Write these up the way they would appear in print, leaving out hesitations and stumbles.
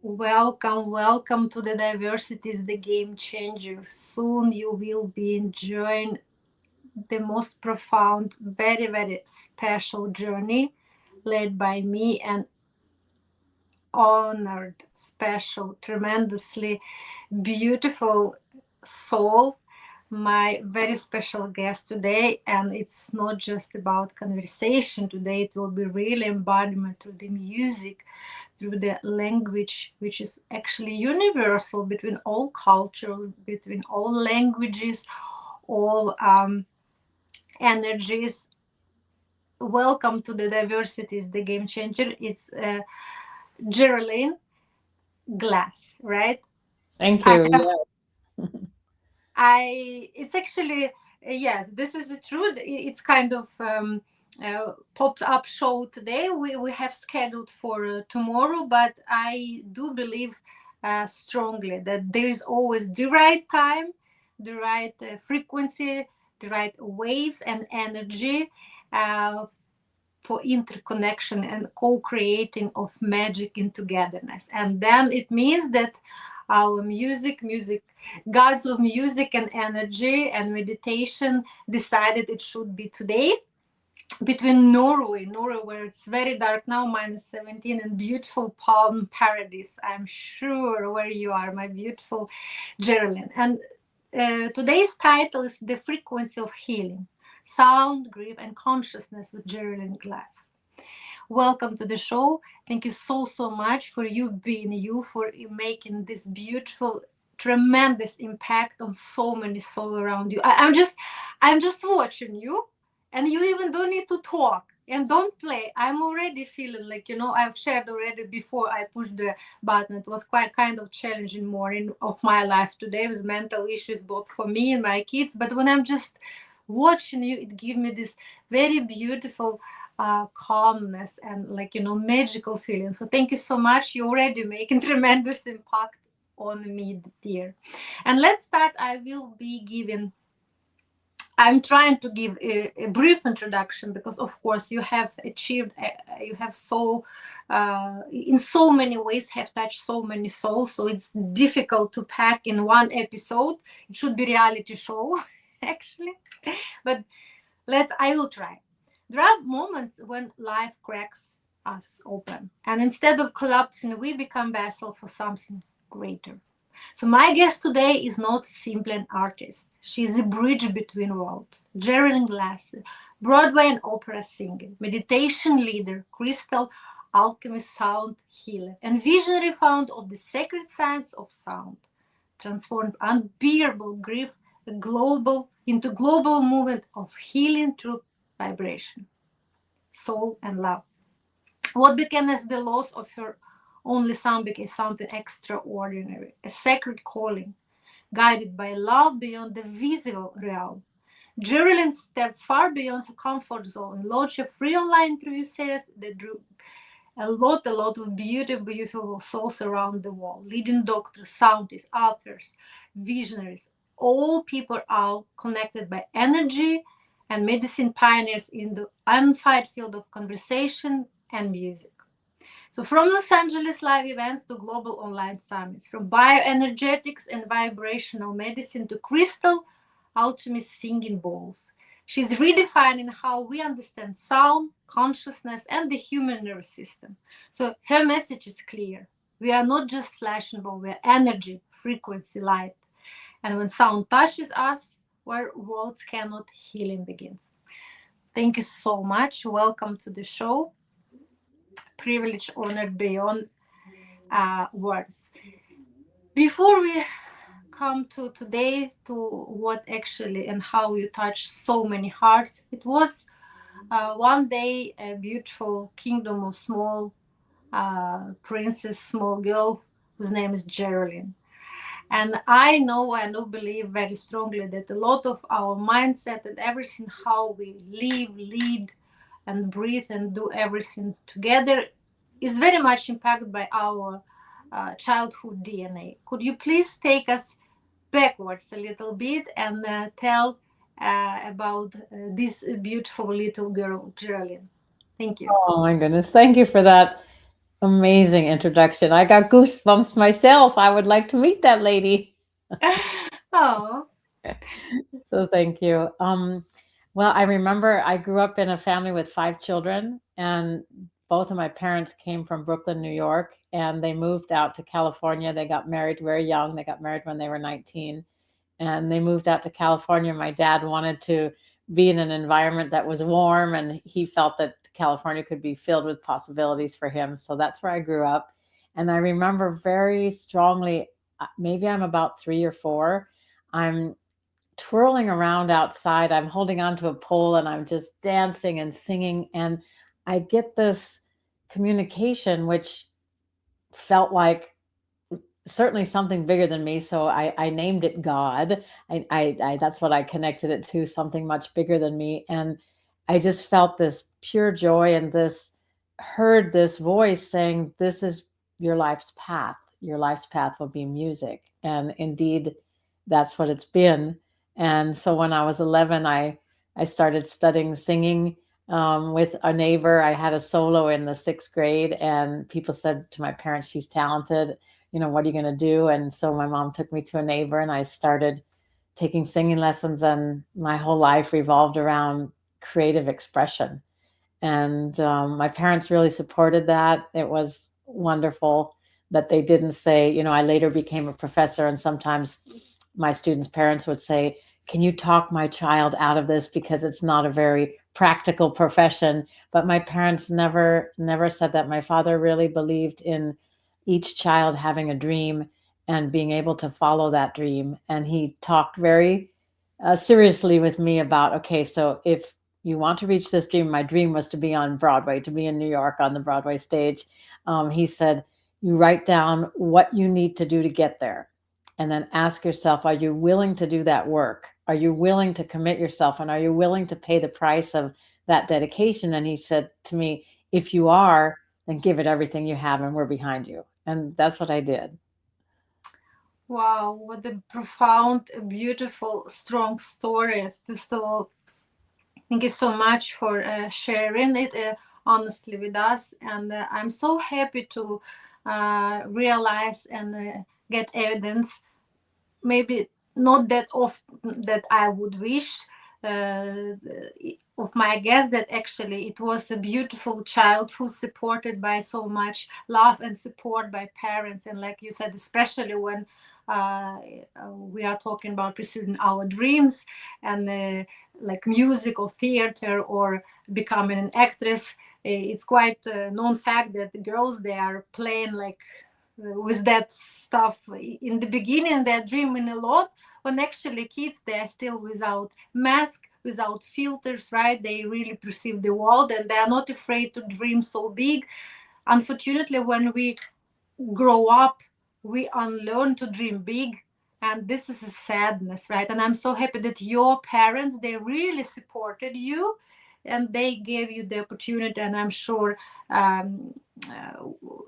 Welcome to the Diversity is the Game Changer. Soon you will be enjoying the most profound, very special journey led by me and honored, special, tremendously beautiful soul, my very special guest today. And it's not just about conversation today, it will be real embodiment through the music, through the language, which is actually universal between all cultures, between all languages, all energies. Welcome to the Diversity is the Game Changer. It's Jeralyn Glass, right? Thank I you. have, Yeah. it's actually, yes, this is the truth. It's kind of popped up show today. We have scheduled for tomorrow, but I do believe strongly that there is always the right time, the right frequency, the right waves and energy for interconnection and co-creating of magic in togetherness. And then it means that our music gods of music and energy and meditation decided it should be today between Norway where it's very dark now, -17, and beautiful palm paradise. I'm sure where you are, my beautiful Geraldine. And today's title is The Frequency of Healing: Sound, Grief, and Consciousness with Jeralyn Glass. Welcome to the show. Thank you so much for you being you, for making this beautiful, tremendous impact on so many souls around you. I'm just watching you, and you even don't need to talk and don't play. I'm already feeling like, I've shared already before I pushed the button. It was quite kind of challenging morning of my life today with mental issues both for me and my kids. But when I'm just watching you, it gives me this very beautiful calmness and, like, magical feeling. So thank you so much. You're already making tremendous impact on me, dear. And let's start. I'm trying to give a brief introduction because, of course, you have achieved, you have in so many ways, have touched so many souls. So it's difficult to pack in one episode. It should be reality show, actually. But I will try. There are moments when life cracks us open, and instead of collapsing, we become vessel for something greater. So my guest today is not simply an artist. She is a bridge between worlds. Jeralyn Glass, Broadway and opera singer, meditation leader, crystal alchemy sound healer, and visionary founder of the sacred science of sound, transformed unbearable grief into global movement of healing through vibration, soul, and love. What began as the loss of her only son became something extraordinary, a sacred calling, guided by love beyond the visible realm. Jeralyn stepped far beyond her comfort zone and launched a free online interview series that drew a lot of beautiful souls around the world. Leading doctors, scientists, authors, visionaries, all people are connected by energy and medicine pioneers in the unified field of conversation and music. So, from Los Angeles live events to global online summits, from bioenergetics and vibrational medicine to crystal alchemy singing bowls, she's redefining how we understand sound, consciousness, and the human nervous system. So, her message is clear. We are not just flesh and bone, we are energy, frequency, light. And when sound touches us, where words cannot, healing begins. Thank you so much. Welcome to the show. Privilege, honored beyond words. Before we come to today, to what actually and how you touch so many hearts, it was one day a beautiful kingdom of small princess, small girl whose name is Geraldine. And I know and do believe very strongly that a lot of our mindset and everything, how we live, lead, and breathe and do everything together is very much impacted by our childhood DNA. Could you please take us backwards a little bit and tell about this beautiful little girl, Geraldine? Thank you. Oh my goodness. Thank you for that. Amazing introduction. I got goosebumps myself. I would like to meet that lady. Oh, So thank you. Well, I remember I grew up in a family with 5 children, and both of my parents came from Brooklyn, New York, and they moved out to California. They got married very young. They got married when they were 19, and they moved out to California. My dad wanted to be in an environment that was warm, and he felt that California could be filled with possibilities for him. So that's where I grew up. And I remember very strongly, maybe I'm about 3 or 4. I'm twirling around outside. I'm holding onto a pole and I'm just dancing and singing. And I get this communication, which felt like certainly something bigger than me. So I named it God. That's what I connected it to, something much bigger than me. And I just felt this pure joy and heard this voice saying, this is your life's path. Your life's path will be music. And indeed, that's what it's been. And so when I was 11, I started studying singing with a neighbor. I had a solo in the 6th grade, and people said to my parents, she's talented, what are you going to do? And so my mom took me to a neighbor and I started taking singing lessons, and my whole life revolved around creative expression. And my parents really supported that. It was wonderful that they didn't say, I later became a professor, and sometimes my students' parents would say, can you talk my child out of this because it's not a very practical profession? But my parents never said that. My father really believed in each child having a dream and being able to follow that dream. And he talked very seriously with me about, okay, so if you want to reach this dream, my dream was to be on Broadway, to be in New York on the Broadway stage. He said, you write down what you need to do to get there. And then ask yourself, are you willing to do that work? Are you willing to commit yourself? And are you willing to pay the price of that dedication? And he said to me, if you are, then give it everything you have and we're behind you. And that's what I did. wow, what a profound, beautiful, strong story. First of all, thank you so much for sharing it honestly with us. And I'm so happy to realize and get evidence, maybe not that often that I would wish, uh, of my guest, that actually it was a beautiful childhood supported by so much love and support by parents. And like you said, especially when we are talking about pursuing our dreams and like music or theater or becoming an actress, it's quite a known fact that the girls, they are playing like with that stuff in the beginning. They're dreaming a lot, when actually kids, they're still without mask, without filters, right? They really perceive the world and they are not afraid to dream so big. Unfortunately, when we grow up, we unlearn to dream big, and this is a sadness, right? And I'm so happy that your parents, they really supported you and they gave you the opportunity. And I'm sure um, uh,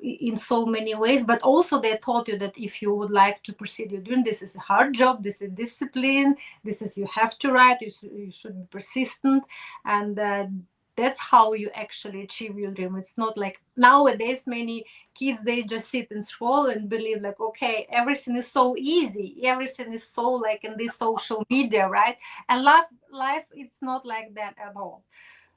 in so many ways, but also they taught you that if you would like to proceed your dream, this is a hard job, this is discipline, this is, you have to write, you should be persistent. And that's how you actually achieve your dream. It's not like nowadays many kids, they just sit and scroll and believe like, okay, everything is so easy, everything is so like in this social media, right? And life, it's not like that at all.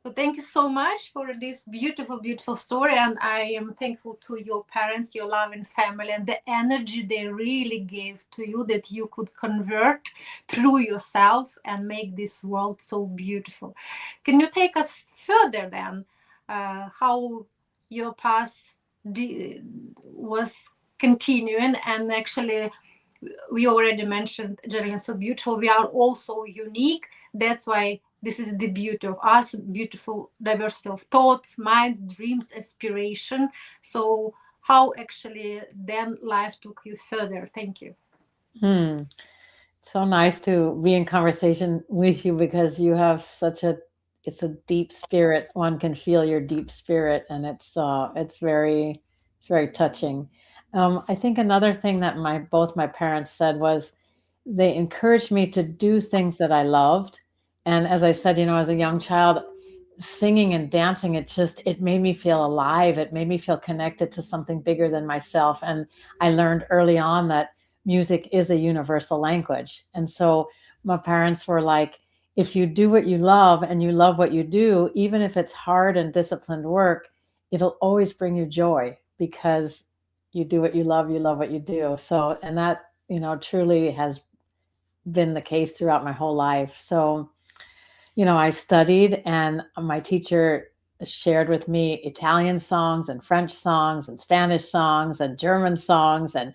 So thank you so much for this beautiful, beautiful story. And I am thankful to your parents, your loving family, and the energy they really gave to you, that you could convert through yourself and make this world so beautiful. Can you take us further then? How your path was continuing, and actually we already mentioned, Jeralyn, so beautiful. We are all so unique. That's why this is the beauty of us, beautiful diversity of thoughts, minds, dreams, aspiration. So how actually then life took you further? Thank you. Hmm. So nice to be in conversation with you because you have it's a deep spirit. One can feel your deep spirit, and it's very touching. I think another thing that both my parents said was they encouraged me to do things that I loved. And as I said, as a young child, singing and dancing, it made me feel alive. It made me feel connected to something bigger than myself. And I learned early on that music is a universal language. And so my parents were like, if you do what you love and you love what you do, even if it's hard and disciplined work, it'll always bring you joy because you do what you love what you do. So, and that, truly has been the case throughout my whole life. So, I studied, and my teacher shared with me Italian songs and French songs and Spanish songs and German songs and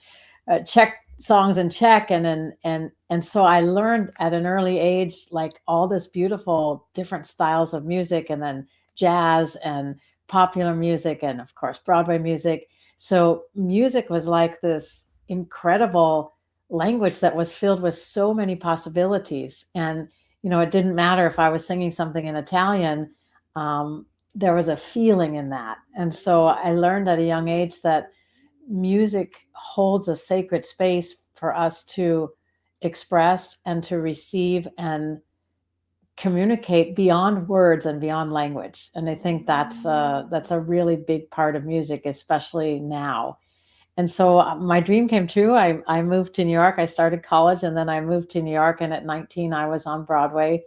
Czech songs in Czech, and so I learned at an early age like all this beautiful different styles of music, and then jazz and popular music, and of course Broadway music. So music was like this incredible language that was filled with so many possibilities. And it didn't matter if I was singing something in Italian, there was a feeling in that. And so I learned at a young age that music holds a sacred space for us to express and to receive and communicate beyond words and beyond language. And I think that's a really big part of music, especially now. And so my dream came true. I moved to New York. I started college, and then I moved to New York. And at 19, I was on Broadway.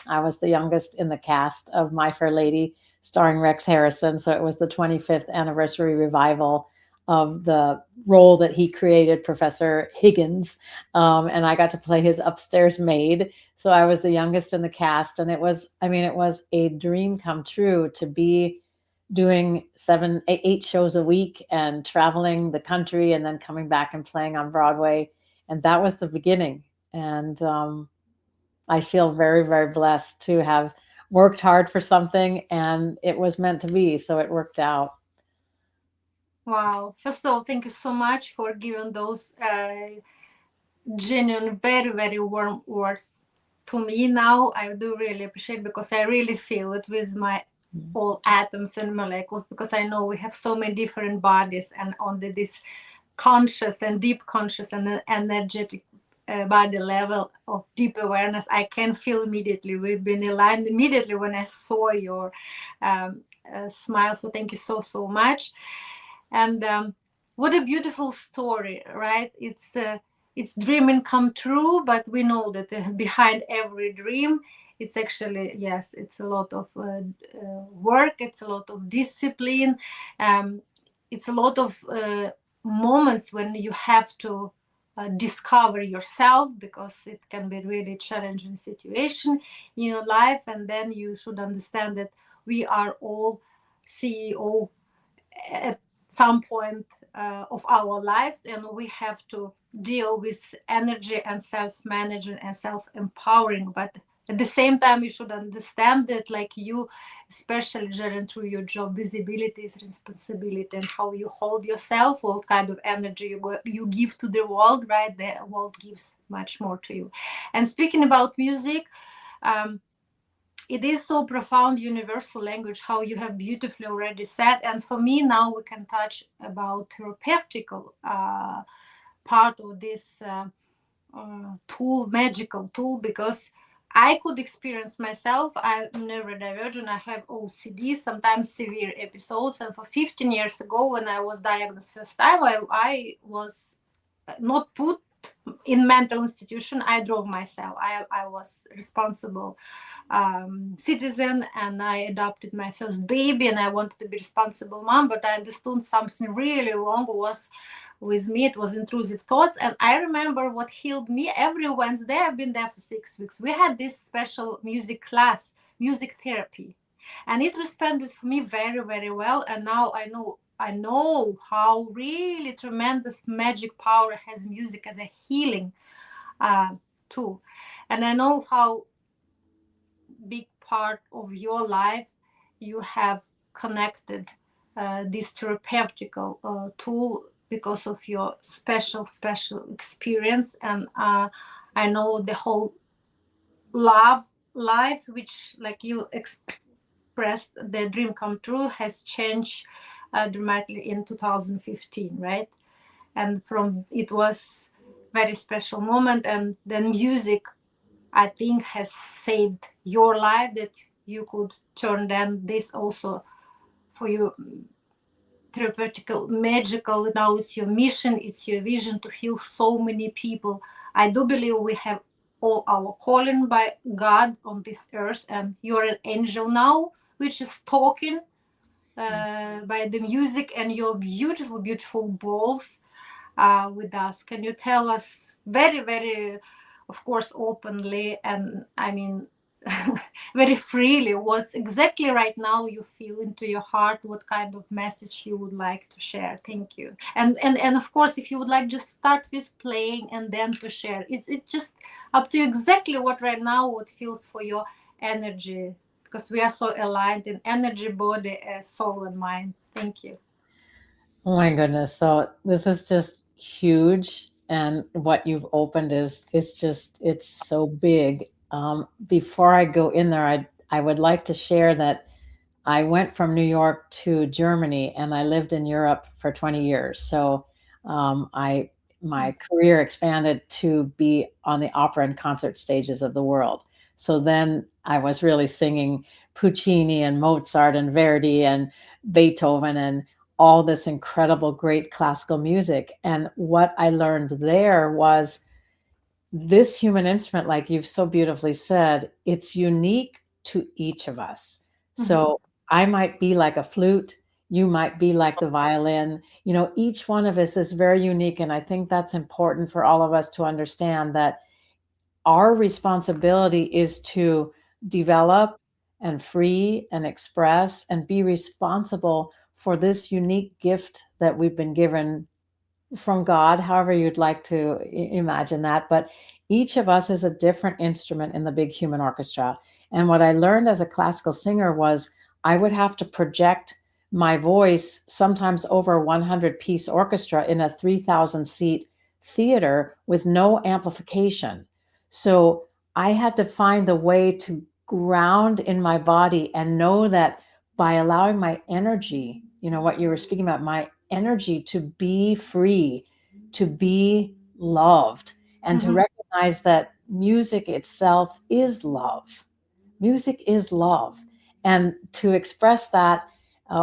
I was the youngest in the cast of My Fair Lady, starring Rex Harrison. So it was the 25th anniversary revival of the role that he created, Professor Higgins. And I got to play his upstairs maid. So I was the youngest in the cast. And it was a dream come true to be doing 8 shows a week and traveling the country and then coming back and playing on Broadway. And that was the beginning. And I feel very, very blessed to have worked hard for something, and it was meant to be. So it worked out. Wow. First of all, thank you so much for giving those genuine, very, very warm words to me. Now I do really appreciate, because I really feel it with my all atoms and molecules, because I know we have so many different bodies, and on this conscious and deep conscious and energetic body level of deep awareness, I can feel immediately. We've been aligned immediately when I saw your smile. So thank you so much. And what a beautiful story, right? It's dreaming come true, but we know that behind every dream, it's actually, yes, it's a lot of work, it's a lot of discipline, it's a lot of moments when you have to discover yourself, because it can be really challenging situation in your life. And then you should understand that we are all CEO at some point of our lives, and we have to deal with energy and self-managing and self-empowering. But at the same time, you should understand that, like you, especially Jeralyn, through your job, visibility is responsibility, and how you hold yourself, what kind of energy you give to the world, right? The world gives much more to you. And speaking about music, it is so profound, universal language, how you have beautifully already said. And for me, now we can touch about therapeutical part of this tool, magical tool, because I could experience myself. I'm neurodivergent. I have OCD, sometimes severe episodes. And for 15 years ago, when I was diagnosed first time, I was not put in mental institution. I drove myself. I was responsible citizen, and I adopted my first baby, and I wanted to be responsible mom. But I understood something really wrong was with me. It was intrusive thoughts. And I remember what healed me. Every Wednesday, I've been there for 6 weeks, we had this special music class, music therapy, and it responded for me very, very well. And now I know how really tremendous magic power has music as a healing tool. And I know how big part of your life you have connected this therapeutical tool because of your special experience. And I know the whole life, which, like you expressed, the dream come true, has changed dramatically in 2015, right? And from it was very special moment, and then music, I think, has saved your life, that you could turn then this also for your therapeutical, magical. Now it's your mission, it's your vision to heal so many people. I do believe we have all our calling by God on this earth, and you're an angel now, which is talking by the music and your beautiful, beautiful balls with us. Can you tell us very, very, of course, openly, and I mean, very freely, what's exactly right now you feel into your heart, what kind of message you would like to share? Thank you. And of course, if you would like, just start with playing and then to share. It's just up to you exactly what right now, what feels for your energy, because we are so aligned in energy, body, soul, and mind. Thank you. Oh my goodness. So this is just huge. And what you've opened is just, it's so big. Before I go in there, I would like to share that I went from New York to Germany and I lived in Europe for 20 years. So I my career expanded to be on the opera and concert stages of the world. So then I was really singing Puccini and Mozart and Verdi and Beethoven and all this incredible, great classical music. And what I learned there was this human instrument, like you've so beautifully said, it's unique to each of us. So I might be like a flute, you might be like the violin. You know, each one of us is very unique. And I think that's important for all of us to understand that our responsibility is to develop and free and express and be responsible for this unique gift that we've been given from God, however you'd like to imagine that. But each of us is a different instrument in the big human orchestra. And what I learned as a classical singer was I would have to project my voice sometimes over a 100-piece orchestra in a 3,000 seat theater with no amplification. So I had to find the way to ground in my body and know that by allowing my energy, you know, what you were speaking about, my energy to be free, to be loved, and to recognize that music itself is love. Music is love. And to express that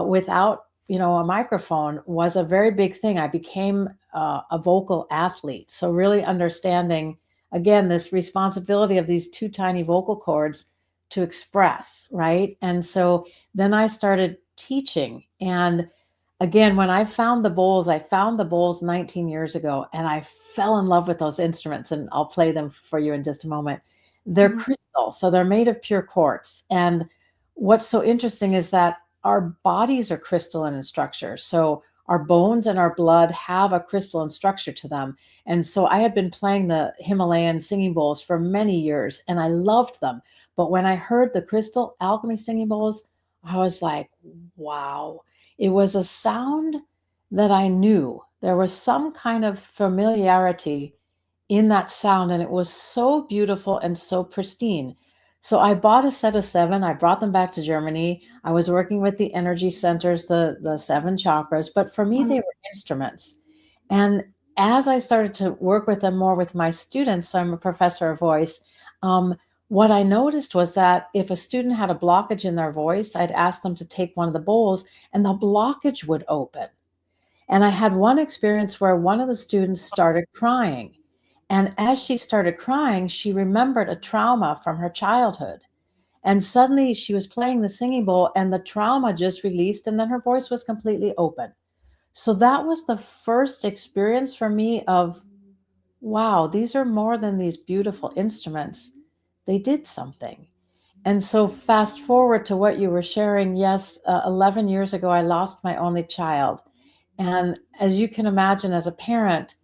without, you know, a microphone was a very big thing. I became a vocal athlete. So really understanding, again, this responsibility of these two tiny vocal cords to express, right? And so then I started teaching. And again, when I found the bowls 19 years ago, and I fell in love with those instruments, and I'll play them for you in just a moment. They're crystal, so they're made of pure quartz. And what's so interesting is that our bodies are crystalline in structure. So our bones and our blood have a crystalline structure to them. And so I had been playing the Himalayan singing bowls for many years, and I loved them. But when I heard the crystal alchemy singing bowls, I was like, wow. It was a sound that I knew. There was some kind of familiarity in that sound, and it was so beautiful and so pristine. So I bought a set of 7. I brought them back to Germany. I was working with the energy centers, the 7 chakras, but for me, they were instruments. And as I started to work with them more with my students, so I'm a professor of voice, what I noticed was that if a student had a blockage in their voice, I'd ask them to take one of the bowls and the blockage would open. And I had one experience where one of the students started crying. And as she started crying, she remembered a trauma from her childhood. And suddenly she was playing the singing bowl and the trauma just released, and then her voice was completely open. So that was the first experience for me of, wow, these are more than these beautiful instruments. They did something. And so fast forward to what you were sharing. Yes, 11 years ago, I lost my only child. And as you can imagine, as a parent,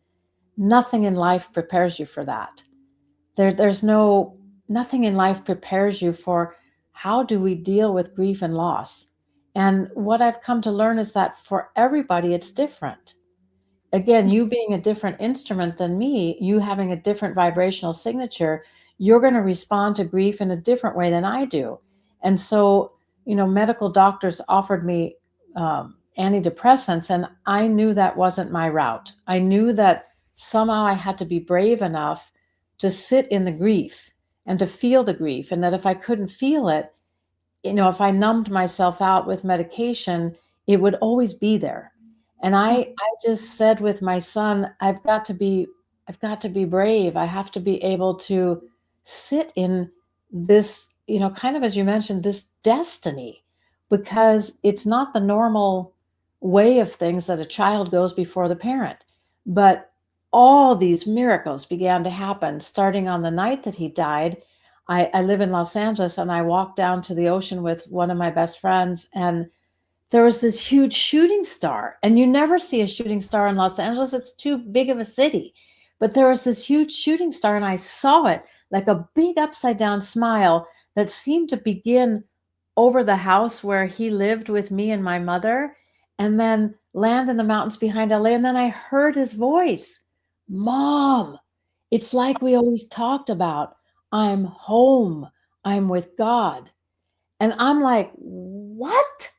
nothing in life prepares you for that. There's nothing in life prepares you for how do we deal with grief and loss. And what I've come to learn is that for everybody, it's different. Again, you being a different instrument than me, you having a different vibrational signature, you're going to respond to grief in a different way than I do. And so, you know, medical doctors offered me antidepressants, and I knew that wasn't my route. I knew that somehow I had to be brave enough to sit in the grief and to feel the grief, and that if I couldn't feel it, if I numbed myself out with medication, it would always be there. And I just said with my son, I've got to be brave. I have to be able to sit in this, kind of as you mentioned, this destiny, because it's not the normal way of things that a child goes before the parent. But all these miracles began to happen starting on the night that he died. I live in Los Angeles, and I walked down to the ocean with one of my best friends, and there was this huge shooting star. And you never see a shooting star in Los Angeles. It's too big of a city. But there was this huge shooting star, and I saw it like a big upside down smile that seemed to begin over the house where he lived with me and my mother, and then land in the mountains behind LA. And then I heard his voice, Mom, it's like we always talked about. I'm home. I'm with God. And I'm like, what?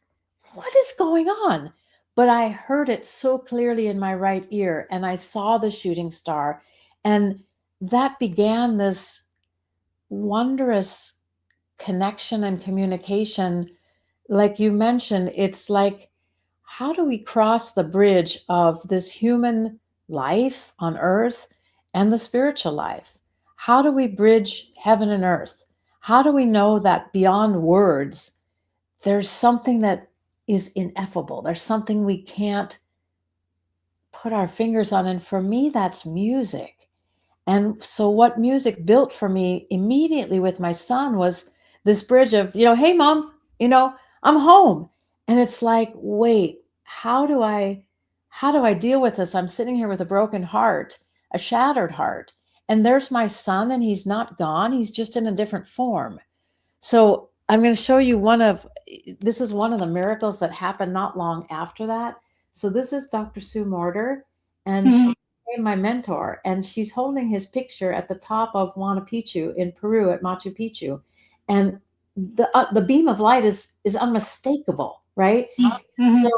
What is going on? But I heard it so clearly in my right ear, and I saw the shooting star. And that began this wondrous connection and communication. Like you mentioned, it's like, how do we cross the bridge of this human life on earth and the spiritual life? How do we bridge heaven and earth? How do we know that beyond words, there's something that is ineffable? There's something we can't put our fingers on. And for me, that's music. And so what music built for me immediately with my son was this bridge of, hey, Mom, I'm home. And it's like, wait, how do I deal with this? I'm sitting here with a broken heart, a shattered heart. And there's my son, and he's not gone. He's just in a different form. So I'm going to show you this is one of the miracles that happened not long after that. So this is Dr. Sue Mortar, and she became my mentor, and she's holding his picture at the top of Huayna Picchu in Peru at Machu Picchu. And the beam of light is unmistakable, right? So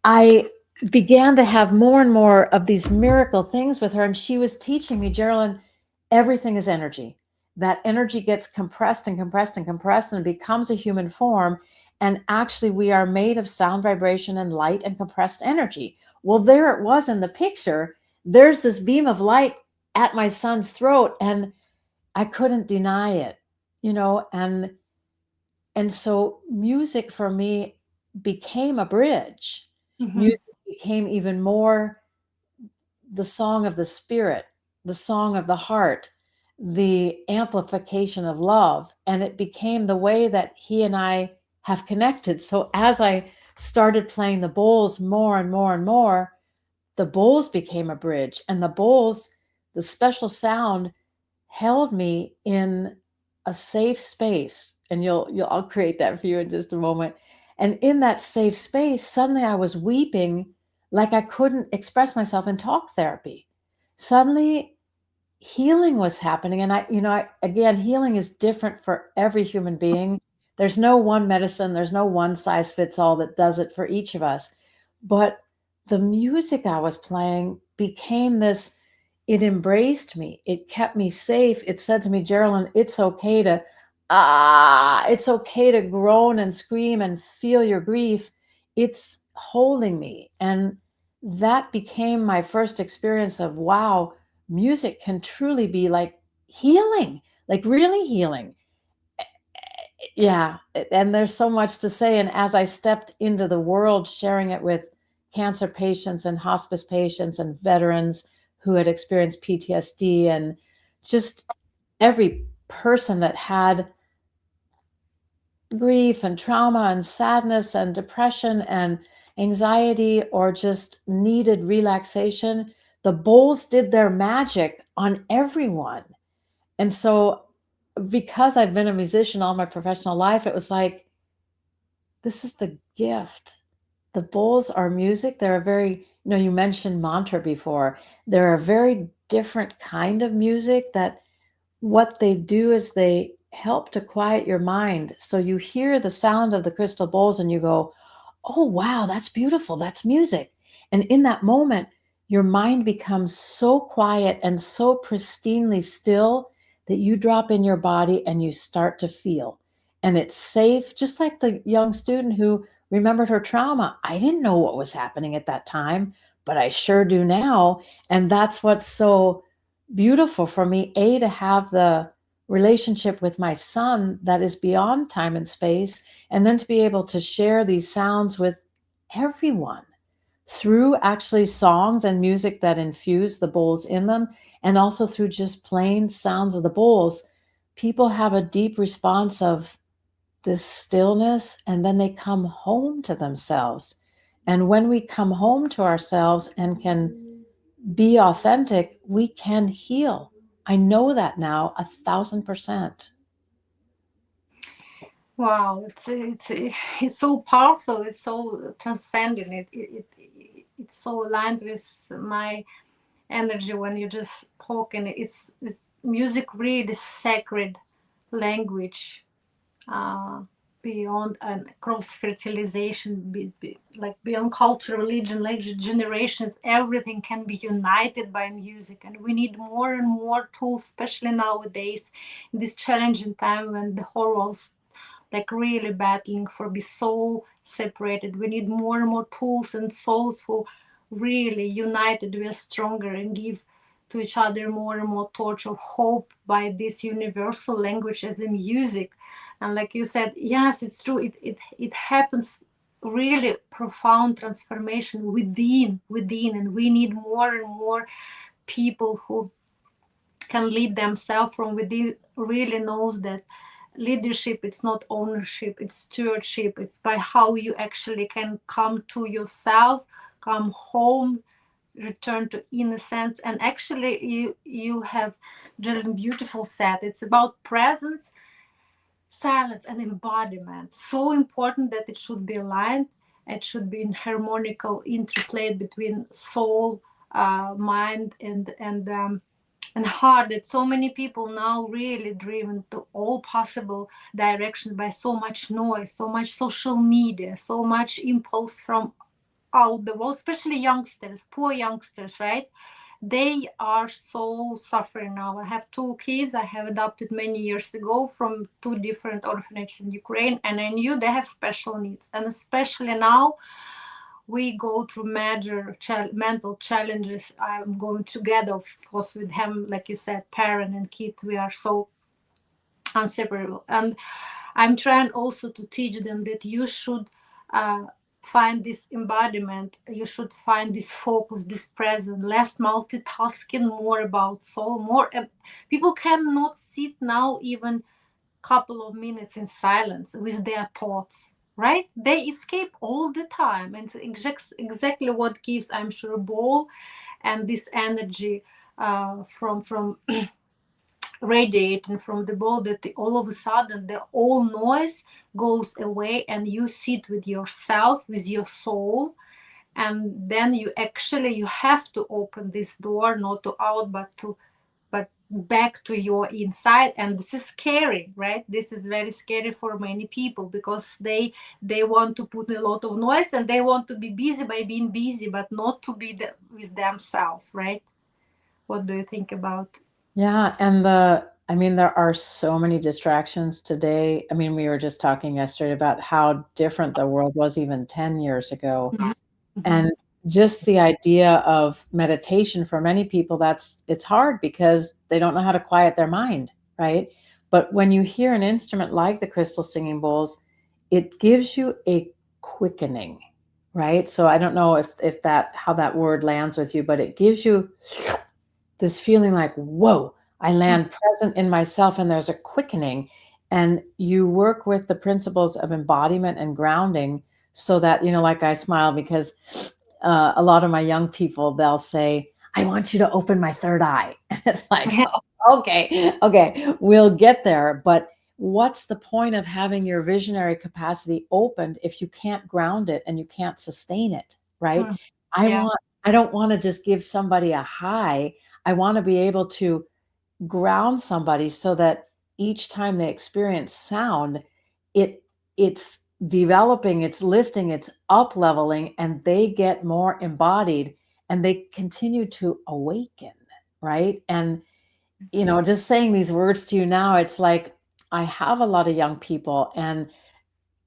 I began to have more and more of these miracle things with her, and she was teaching me, Jeralyn, everything is energy. That energy gets compressed and compressed and compressed and becomes a human form. And actually, we are made of sound, vibration, and light and compressed energy. Well, there it was in the picture. There's this beam of light at my son's throat, and I couldn't deny it, and so music for me became a bridge. Music became even more the song of the spirit, the song of the heart, the amplification of love. And it became the way that he and I have connected. So as I started playing the bowls more and more and more, the bowls became a bridge. And the bowls, the special sound, held me in a safe space. And I'll create that for you in just a moment. And in that safe space, suddenly I was weeping like I couldn't express myself in talk therapy. Suddenly healing was happening. And again, healing is different for every human being. There's no one medicine, there's no one size fits all that does it for each of us. But the music I was playing became this, it embraced me. It kept me safe. It said to me, Jeralyn, it's okay to groan and scream and feel your grief. It's holding me. And that became my first experience of, wow, music can truly be like healing, like really healing. Yeah. And there's so much to say. And as I stepped into the world, sharing it with cancer patients and hospice patients and veterans who had experienced PTSD, and just every person that had grief and trauma and sadness and depression and anxiety, or just needed relaxation, the bowls did their magic on everyone. And so because I've been a musician all my professional life, it was like, this is the gift. The bowls are music. They're a very, you mentioned mantra before. They're a very different kind of music that what they do is they help to quiet your mind. So you hear the sound of the crystal bowls and you go, oh, wow, that's beautiful. That's music. And in that moment, your mind becomes so quiet and so pristinely still that you drop in your body and you start to feel. and it's safe, just like the young student who remembered her trauma. I didn't know what was happening at that time, but I sure do now. And that's what's so beautiful for me, to have the relationship with my son that is beyond time and space, and then to be able to share these sounds with everyone through actually songs and music that infuse the bowls in them, and also through just plain sounds of the bowls. People have a deep response of this stillness, and then they come home to themselves. And when we come home to ourselves and can be authentic, we can heal. I know that now 1,000%. Wow, it's so powerful. It's so transcendent. It's so aligned with my energy when you just talk, and it's music really sacred language, uh, beyond and cross fertilization, like beyond culture, religion, language, generations. Everything can be united by music, and we need more and more tools, especially nowadays in this challenging time when the whole world like really battling for be so separated. We need more and more tools and souls who really united we are stronger and give to each other more and more torch of hope by this universal language as a music. And like you said, yes, it's true, it happens really profound transformation within, and we need more and more people who can lead themselves from within, really knows that leadership, it's not ownership, it's stewardship. It's by how you actually can come to yourself, come home, return to innocence. And actually you have Jeralyn beautiful said it's about presence, silence, and embodiment. So important that it should be aligned. It should be in harmonical interplay between soul, mind, and heart. That so many people now really driven to all possible directions by so much noise, so much social media, so much impulse from out the world, especially youngsters, poor youngsters, right? They are so suffering now. I have two kids I have adopted many years ago from two different orphanages in Ukraine, and I knew they have special needs. And especially now, we go through major mental challenges. I'm going together, of course, with him, like you said, parent and kid. We are so inseparable. And I'm trying also to teach them that you should find this embodiment, you should find this focus, this presence, less multitasking, more about soul, more. People cannot sit now even couple of minutes in silence with their thoughts, right? They escape all the time, and exactly what gives, I'm sure, ball and this energy from radiating from the ball, that all of a sudden the all noise goes away and you sit with yourself, with your soul. And then you actually you have to open this door, not to out but back to your inside. And this is scary, right? This is very scary for many people because they want to put a lot of noise and they want to be busy by being busy, but not to be with themselves, right? What do you think about? Yeah, and there are so many distractions today. I mean, we were just talking yesterday about how different the world was even 10 years ago. Mhm. And just the idea of meditation for many people, it's hard because they don't know how to quiet their mind, right? But when you hear an instrument like the crystal singing bowls, it gives you a quickening, right? So I don't know if that how that word lands with you, but it gives you this feeling like, whoa, I land present in myself and there's a quickening. And you work with the principles of embodiment and grounding so that, like I smile because a lot of my young people, they'll say, I want you to open my third eye. And it's like, oh, okay, we'll get there. But what's the point of having your visionary capacity opened if you can't ground it and you can't sustain it, right? Mm. I Yeah. want, I don't want to just give somebody a high. I want to be able to ground somebody so that each time they experience sound, it's developing, it's lifting, it's up leveling, and they get more embodied and they continue to awaken, right? And just saying these words to you now, it's like I have a lot of young people, and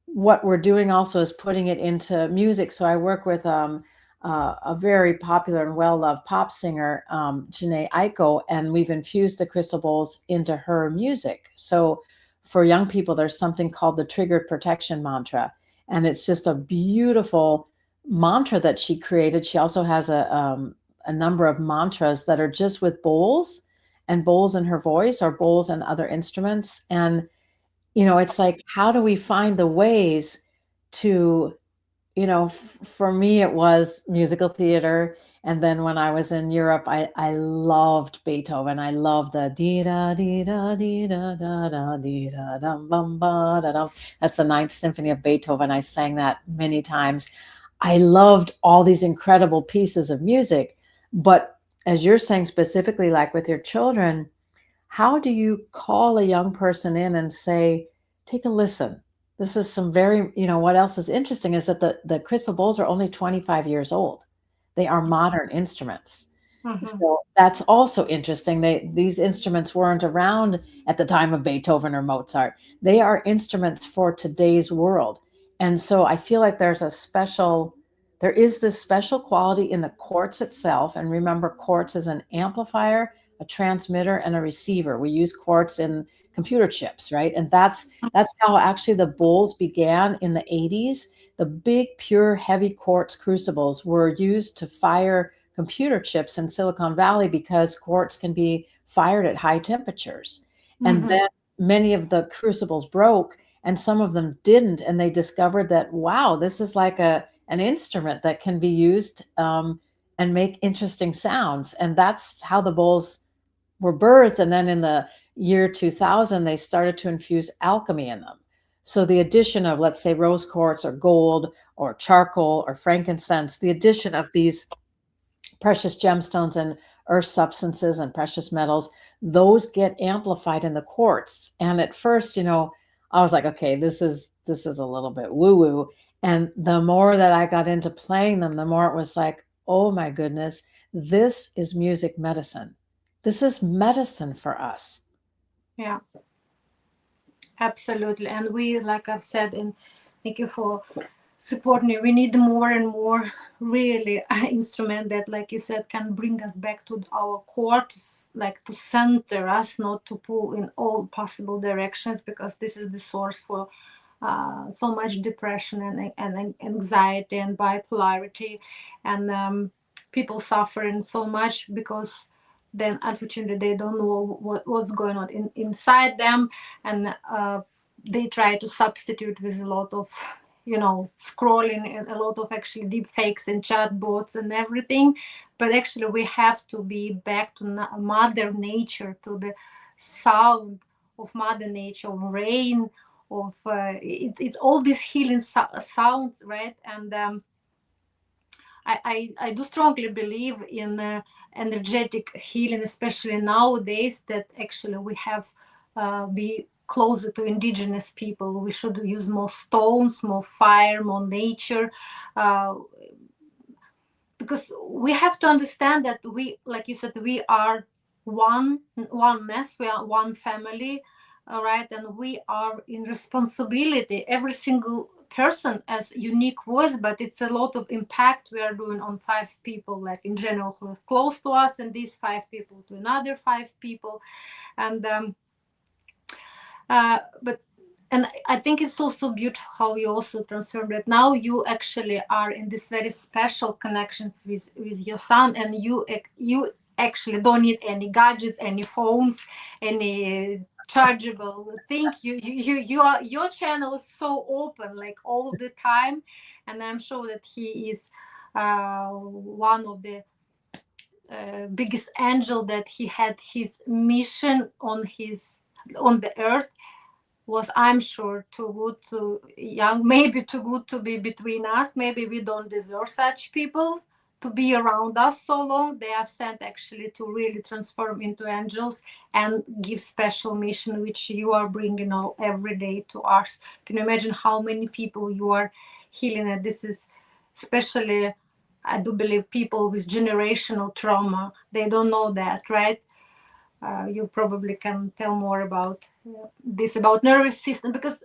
what we're doing also is putting it into music. So I work with a very popular and well-loved pop singer, Janae Aiko, and we've infused the crystal bowls into her music. So for young people, there's something called the triggered protection mantra, and it's just a beautiful mantra that she created. She also has a number of mantras that are just with bowls and bowls in her voice or bowls and other instruments. And it's like, how do we find the ways to, for me, it was musical theater. And then when I was in Europe, I loved Beethoven. I loved the dee da dee da dee da da da dee da dum bum ba da dum. That's the Ninth Symphony of Beethoven. I sang that many times. I loved all these incredible pieces of music. But as you're saying, specifically, like with your children, how do you call a young person in and say, take a listen? This is some very, what else is interesting is that the crystal bowls are only 25 years old. They are modern instruments. Mm-hmm. So that's also interesting. These instruments weren't around at the time of Beethoven or Mozart. They are instruments for today's world. And so I feel like there is this special quality in the quartz itself. And remember, quartz is an amplifier, a transmitter, and a receiver. We use quartz in computer chips, right? And that's how actually the bowls began in the 80s. The big, pure, heavy quartz crucibles were used to fire computer chips in Silicon Valley because quartz can be fired at high temperatures. And Mm-hmm. then many of the crucibles broke and some of them didn't. And they discovered that, wow, this is like an instrument that can be used and make interesting sounds. And that's how the bowls were birthed. And then in the year 2000, they started to infuse alchemy in them. So the addition of, let's say, rose quartz or gold or charcoal or frankincense, the addition of these precious gemstones and earth substances and precious metals, those get amplified in the quartz. And at first, I was like, okay, this is a little bit woo-woo. And the more that I got into playing them, the more it was like, oh my goodness, this is music medicine. This is medicine for us. Yeah, absolutely. And we, like I've said, and thank you for support me, we need more and more really instrument that, like you said, can bring us back to our core, like to center us, not to pull in all possible directions, because this is the source for so much depression and anxiety and bipolarity, and people suffering so much because then unfortunately they don't know what's going on inside them, and they try to substitute with a lot of scrolling and a lot of actually deep fakes and chatbots and everything. But actually we have to be back to mother nature, to the sound of mother nature, of rain, of it's all these healing sounds, right? And I do strongly believe in energetic healing, especially nowadays, that actually we have be closer to indigenous people. We should use more stones, more fire, more nature, uh, because we have to understand that we, like you said, we are oneness, we are one family, all right, and we are in responsibility. Every single person has unique voice, but it's a lot of impact we are doing on 5 people, like in general, who are close to us, and these 5 people to another 5 people, and but and I think it's also beautiful how you also transform that. Now you actually are in this very special connections with your son, and you actually don't need any gadgets, any phones, any chargeable thing. You are, your channel is so open, like all the time, and I'm sure that he is one of the biggest angel, that he had his mission on the earth was, I'm sure, too good to young, maybe too good to be between us. Maybe we don't deserve such people to be around us so long. They have sent actually to really transform into angels and give special mission, which you are bringing all every day to us. Can you imagine how many people you are healing? And this is especially, I do believe, people with generational trauma. They don't know that, right? You probably can tell more about this, about nervous system, because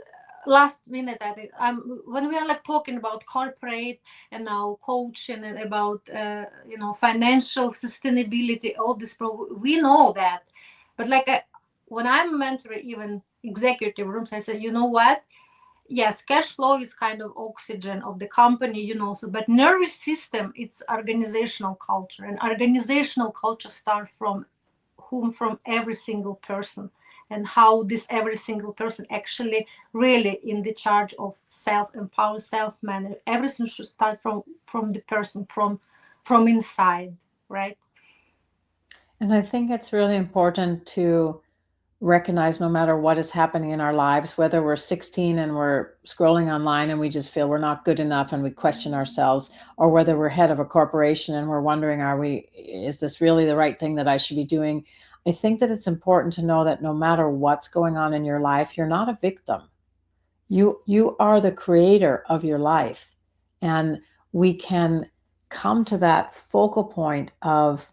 last minute I think when we are like talking about corporate and now coaching and about financial sustainability, all this we know that, but like when I'm mentoring even executive rooms, I say, you know what, yes, cash flow is kind of oxygen of the company, so but nervous system, it's organizational culture, and organizational culture start from whom, from every single person, and how this every single person actually really in the charge of self empower, self manage. Everything should start from the person, from inside, right? And I think it's really important to recognize, no matter what is happening in our lives, whether we're 16 and we're scrolling online and we just feel we're not good enough and we question ourselves, or whether we're head of a corporation and we're wondering, is this really the right thing that I should be doing? I think that it's important to know that no matter what's going on in your life, you're not a victim. You are the creator of your life. And we can come to that focal point of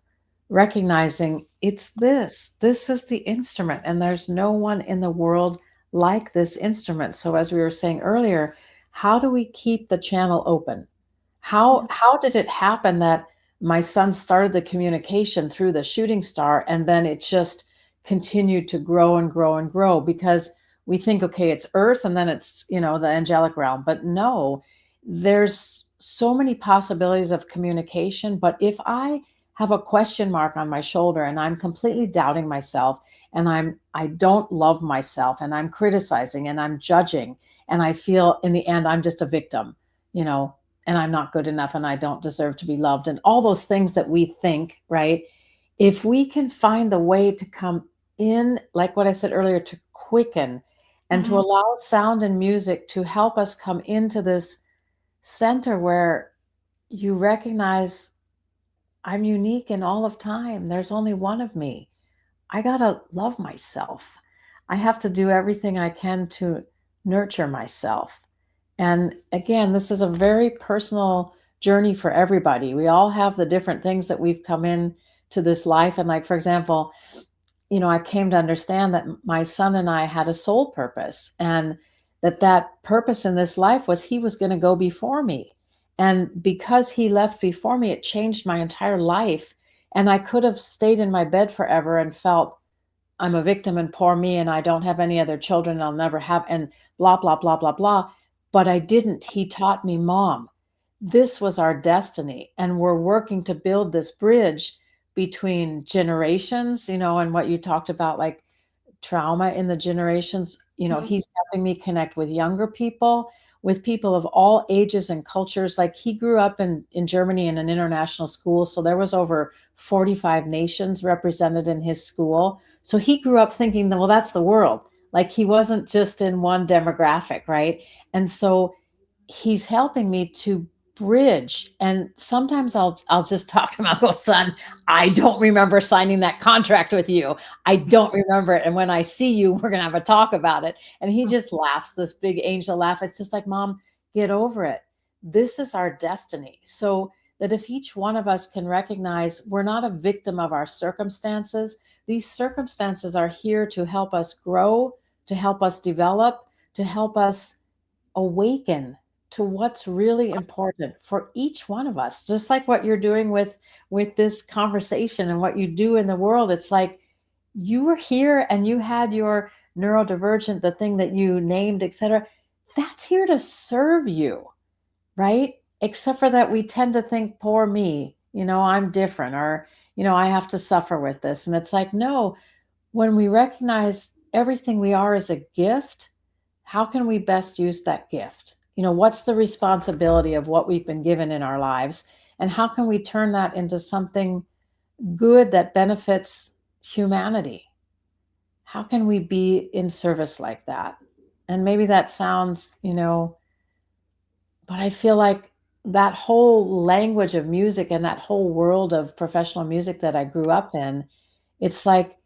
recognizing this is the instrument, and there's no one in the world like this instrument. So as we were saying earlier, how do we keep the channel open? How did it happen that my son started the communication through the shooting star, and then it just continued to grow and grow and grow? Because we think, okay, it's earth and then it's, the angelic realm. But no, there's so many possibilities of communication. But if I have a question mark on my shoulder and I'm completely doubting myself, and I don't love myself, and I'm criticizing and I'm judging, and I feel in the end I'm just a victim, and I'm not good enough and I don't deserve to be loved, and all those things that we think, right? If we can find the way to come in, like what I said earlier, to quicken and to allow sound and music to help us come into this center where you recognize I'm unique in all of time. There's only one of me. I got to love myself. I have to do everything I can to nurture myself. And again, this is a very personal journey for everybody. We all have the different things that we've come in to this life. And like, for example, I came to understand that my son and I had a soul purpose, and that purpose in this life was he was going to go before me. And because he left before me, it changed my entire life. And I could have stayed in my bed forever and felt I'm a victim and poor me, and I don't have any other children, and I'll never have, and blah, blah, blah, blah, blah. But I didn't. He taught me, Mom, this was our destiny. And we're working to build this bridge between generations, and what you talked about, like trauma in the generations. He's helping me connect with younger people, with people of all ages and cultures. Like, he grew up in Germany in an international school. So there was over 45 nations represented in his school. So he grew up thinking that, well, that's the world. Like, he wasn't just in one demographic, right? And so he's helping me to bridge. And sometimes I'll just talk to him. I'll go, son, I don't remember signing that contract with you. I don't remember it. And when I see you, we're going to have a talk about it. And he just laughs, this big angel laugh. It's just like, Mom, get over it. This is our destiny. So that if each one of us can recognize we're not a victim of our circumstances, these circumstances are here to help us grow, to help us develop, to help us awaken to what's really important for each one of us. Just like what you're doing with this conversation and what you do in the world. It's like you were here and you had your neurodivergent, the thing that you named, etc. That's here to serve you, right? Except for that, we tend to think, poor me, I'm different, or I have to suffer with this. And it's like, no, when we recognize everything we are is a gift, how can we best use that gift? What's the responsibility of what we've been given in our lives? And how can we turn that into something good that benefits humanity? How can we be in service like that? And maybe that sounds, but I feel like that whole language of music and that whole world of professional music that I grew up in, it's like,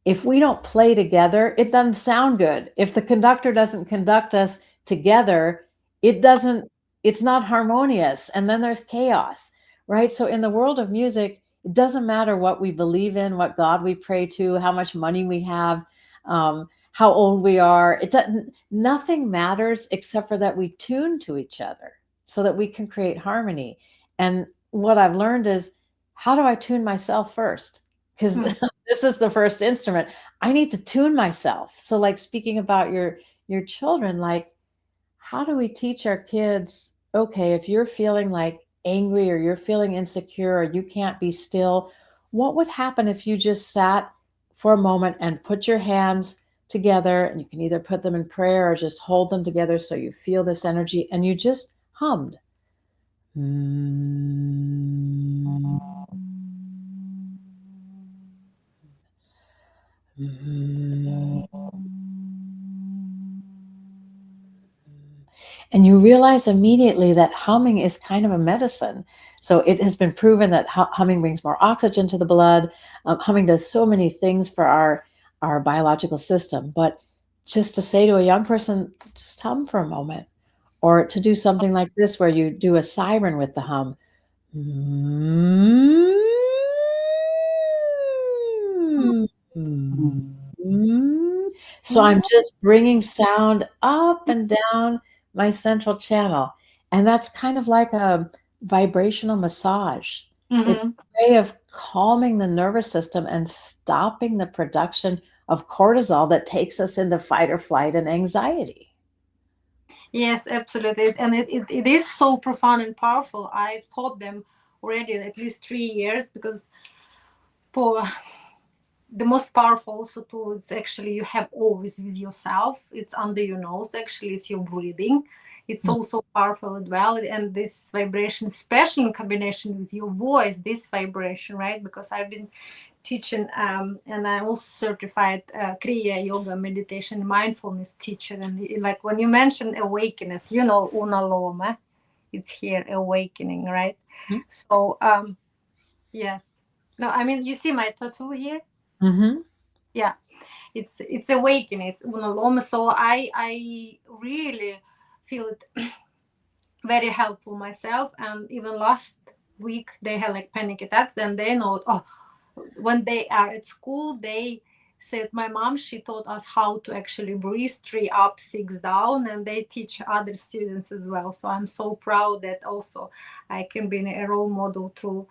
if we don't play together, it doesn't sound good. If the conductor doesn't conduct us together, it's not harmonious. And then there's chaos, right? So in the world of music, It doesn't matter what we believe in, what God we pray to, how much money we have, how old we are. It doesn't, nothing matters except for that we tune to each other so that we can create harmony. And what I've learned is, how do I tune myself first? Because this is the first instrument. I need to tune myself. So, like, speaking about your children, like, how do we teach our kids, okay, if you're feeling like angry or you're feeling insecure or you can't be still, what would happen if you just sat for a moment and put your hands together, and you can either put them in prayer or just hold them together so you feel this energy, and you just hummed. And you realize immediately that humming is kind of a medicine. So it has been proven that humming brings more oxygen to the blood. Humming does so many things for our biological system. But just to say to a young person, just hum for a moment, or to do something like this where you do a siren with the hum. So I'm just bringing sound up and down my central channel. And that's kind of like a vibrational massage. It's a way of calming the nervous system and stopping the production of cortisol that takes us into fight or flight and anxiety. Yes, absolutely. And it is so profound and powerful. I've taught them already at least 3 years, because for the most powerful also tool, it's actually you have always with yourself. It's under your nose. Actually, it's your breathing. It's also powerful as well. And this vibration, especially in combination with your voice, this vibration, right? Because I've been teaching, and I'm also certified Kriya yoga meditation mindfulness teacher. And like when you mention awakeness, unaloma, it's here awakening, right? So yes. No, I mean, you see my tattoo here. Yeah, it's awakening. It's unaloma. So I really feel it very helpful myself. And even last week they had like panic attacks, and they know, when they are at school, they said, my mom, she taught us how to actually breathe 3 up, 6 down, and they teach other students as well. So I'm so proud that also I can be a role model to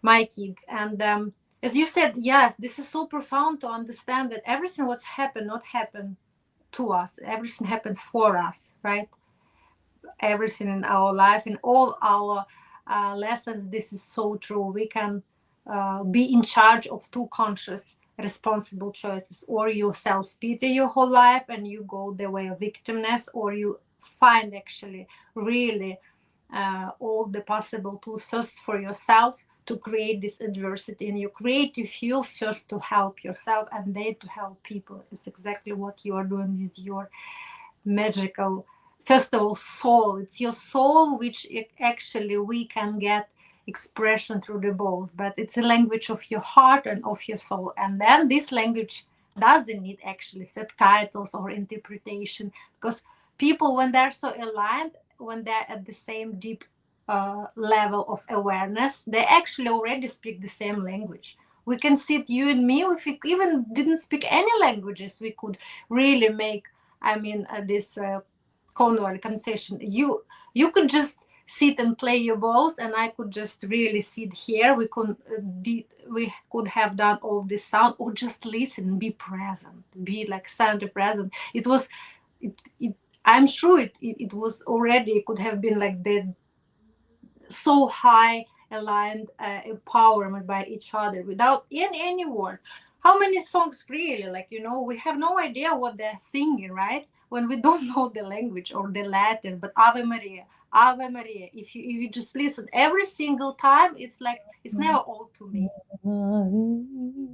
my kids. And as you said, yes, this is so profound to understand that everything what's happened not happen to us, everything happens for us, right? Everything in our life, in all our lessons, this is so true. We can be in charge of 2 conscious responsible choices: or you self-pity your whole life and you go the way of victimness, or you find actually really all the possible tools first for yourself to create this adversity, and you create, you feel first to help yourself and then to help people. It's exactly what you are doing with your magical, first of all, soul. It's your soul, which actually we can get expression through the balls, but it's a language of your heart and of your soul. And then this language doesn't need actually subtitles or interpretation, because people, when they're so aligned, when they're at the same deep level of awareness, they actually already speak the same language. We can sit, you and me, if we even didn't speak any languages, we could really make, this conversation. You could just sit and play your balls, and I could just really sit here. We could have done all this sound, or just listen, be present, be like center present. It was, I'm sure it was already, it could have been like the so high aligned empowerment by each other without any words. How many songs really, like, we have no idea what they're singing, right? When we don't know the language or the Latin, but Ave Maria, Ave Maria, if you just listen every single time, it's like, it's never all to me.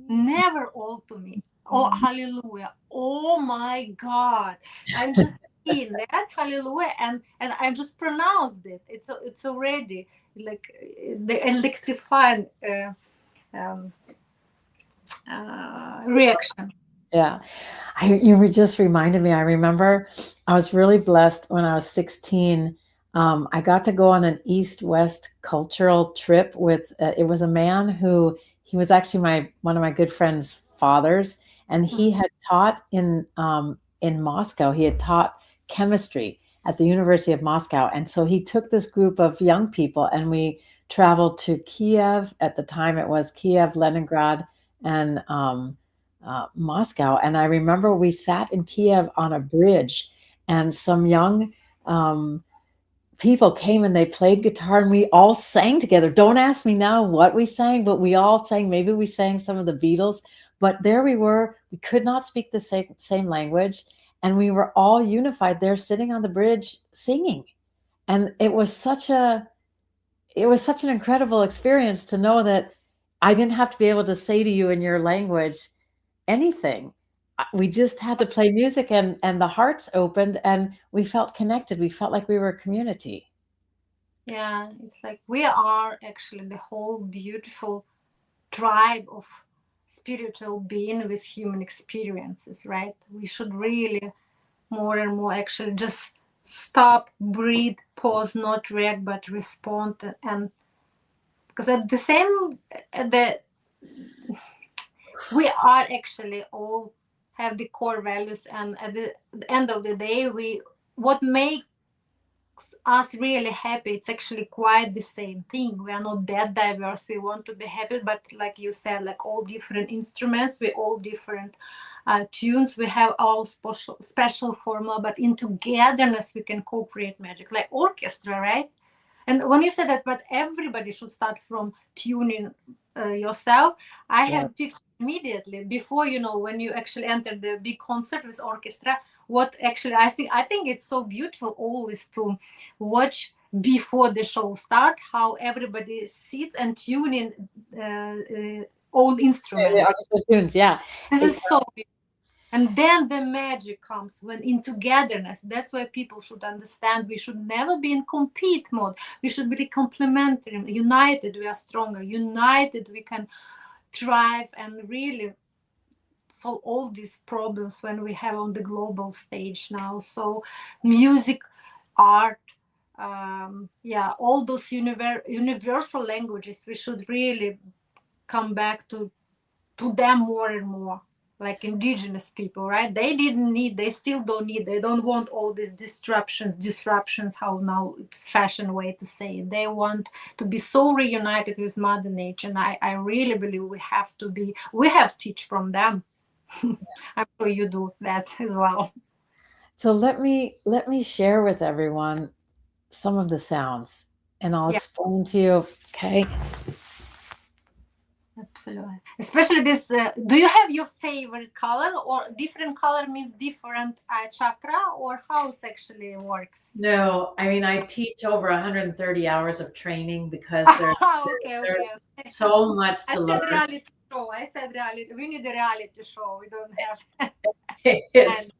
Never all to me. Oh, hallelujah. Oh my God. I'm just in that hallelujah, and I just pronounced it. It's already like the electrifying reaction. Yeah. You just reminded me. I remember I was really blessed when I was 16. I got to go on an East-West cultural trip with, it was a man who, he was actually one of my good friend's fathers, and he had taught in Moscow. He had taught chemistry at the University of Moscow. And so he took this group of young people and we traveled to Kiev. At the time it was Kiev, Leningrad, and Moscow. And I remember we sat in Kiev on a bridge, and some young people came and they played guitar and we all sang together. Don't ask me now what we sang, but we all sang. Maybe we sang some of the Beatles, but there we were. We could not speak the same language, and we were all unified there sitting on the bridge singing. And it was such an incredible experience to know that I didn't have to be able to say to you in your language anything. We just had to play music, and the hearts opened and we felt connected. We felt like we were a community. Yeah, it's like we are actually the whole beautiful tribe of spiritual being with human experiences, right? We should really more and more actually just stop, breathe, pause, not react, but respond. And because at the same, we are actually all have the core values, and at the end of the day, what makes us really happy, it's actually quite the same thing. We are not that diverse. We want to be happy, but like you said, like all different instruments, we all different tunes, we have our special formula, but in togetherness we can co-create magic, like orchestra, right? And when you said that, but everybody should start from tuning yourself, I have picked immediately before, when you actually enter the big concert with orchestra, what actually I think it's so beautiful always to watch before the show start, how everybody sits and tuning own instrument. Tunes, yeah. This is so beautiful. And then the magic comes when in togetherness. That's why people should understand we should never be in compete mode. We should be complementary. United, we are stronger. United, we can thrive and really solve all these problems when we have on the global stage now. So music, art, all those universal languages, we should really come back to them more and more. Like indigenous people, right? They still don't need, they don't want all these disruptions, how now it's fashion way to say it. They want to be so reunited with Mother Nature. And I really believe we have to teach from them. I'm sure you do that as well. So let me share with everyone some of the sounds, and I'll explain to you, okay? Absolutely. Especially this, do you have your favorite color, or different color means different chakra, or how it actually works? No, I mean, I teach over 130 hours of training because there's so much to learn. I said reality. We need a reality show. We don't have.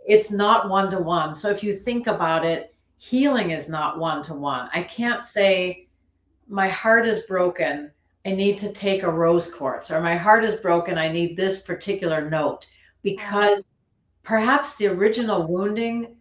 It's not one-to-one. So if you think about it, healing is not one-to-one. I can't say my heart is broken, I need to take a rose quartz, or my heart is broken, I need this particular note, because perhaps the original wounding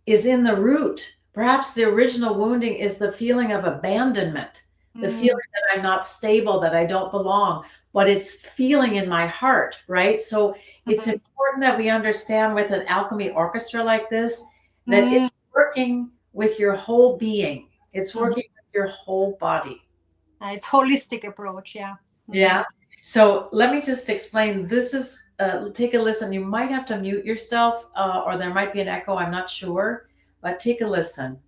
is in the root. Perhaps the original wounding is the feeling of abandonment, the feeling that I'm not stable, that I don't belong, but it's feeling in my heart, right? So it's important that we understand with an alchemy orchestra like this, that it's working with your whole being. It's working with your whole body. It's holistic approach, yeah. Yeah. So let me just explain. This is, take a listen. You might have to mute yourself, or there might be an echo. I'm not sure, but take a listen.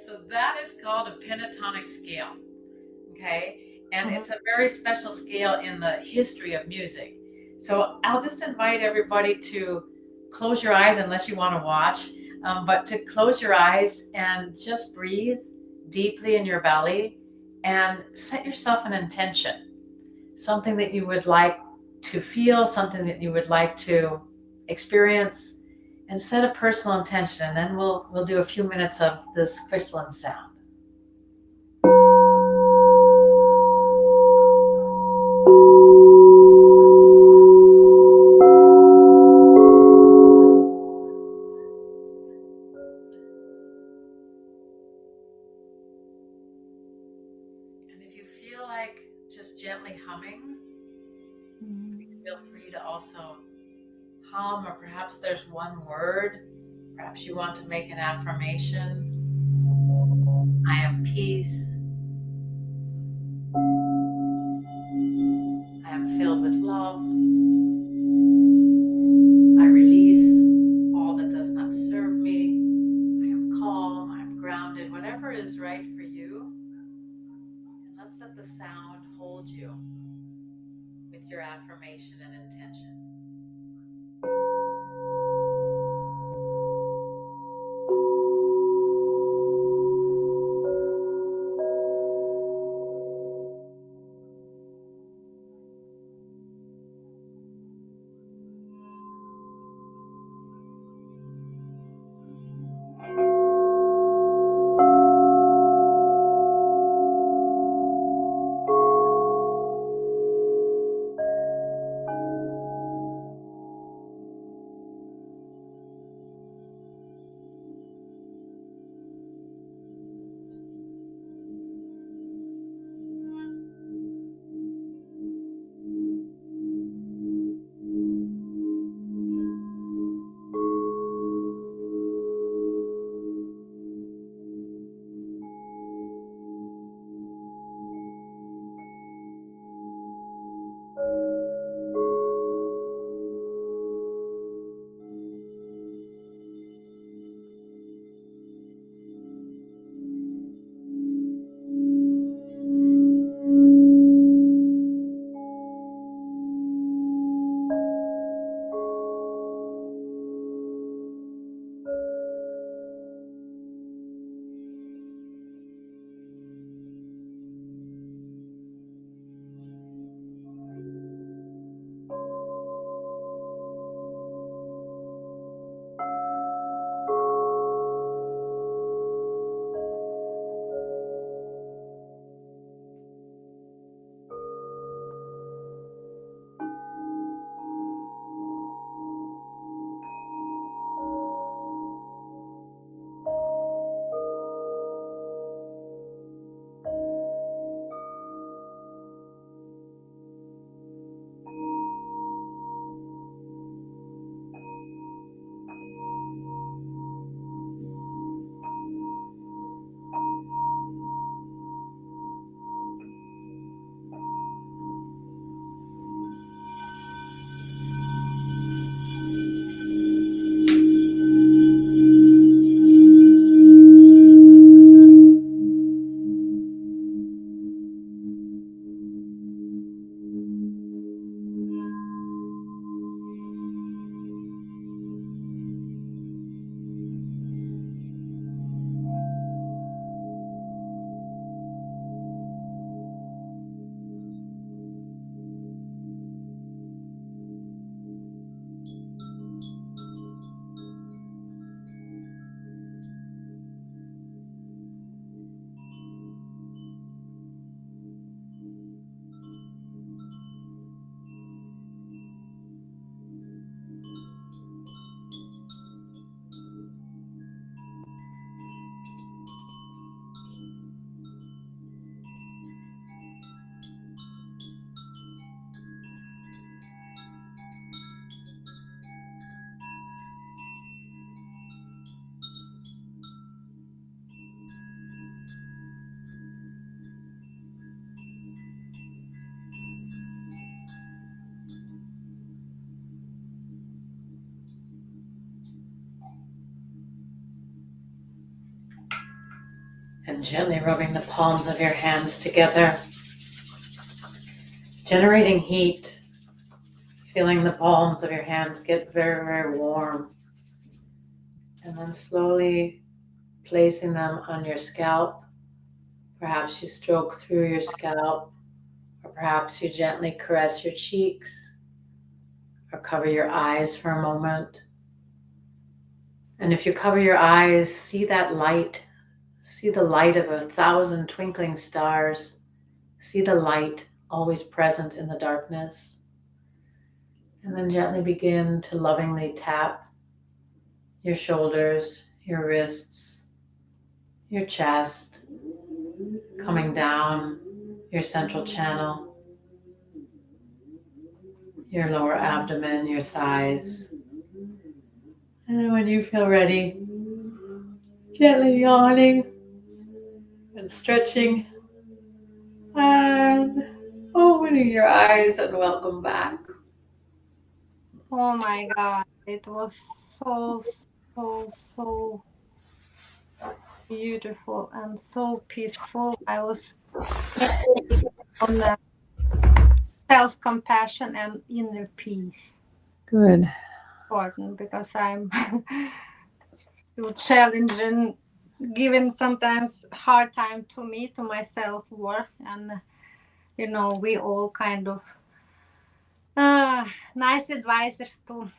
So that is called a pentatonic scale. Okay. And it's a very special scale in the history of music. So I'll just invite everybody to close your eyes, unless you want to watch, but to close your eyes and just breathe deeply in your belly and set yourself an intention, something that you would like to feel, something that you would like to experience, and set a personal intention. And then we'll do a few minutes of this crystalline sound. humming, please feel free to also hum, or perhaps there's one word. Perhaps you want to make an affirmation. I am peace. I am filled with love. I release all that does not serve me. I am calm. I am grounded. Whatever is right for you. And let's let the sound hold you with your affirmation and intention. And gently rubbing the palms of your hands together, generating heat, feeling the palms of your hands get very, very warm. And then slowly placing them on your scalp. Perhaps you stroke through your scalp, or perhaps you gently caress your cheeks, or cover your eyes for a moment. And if you cover your eyes, see that light. See the light of 1,000 twinkling stars. See the light always present in the darkness. And then gently begin to lovingly tap your shoulders, your wrists, your chest, coming down your central channel, your lower abdomen, your thighs. And when you feel ready, gently yawning and stretching and opening your eyes, and welcome back. Oh my God, it was so, so, so beautiful and so peaceful. I was meditating on self-compassion and inner peace. Good. Important because I'm still challenging, giving sometimes hard time to me, to my self-worth, and we all kind of nice advisors to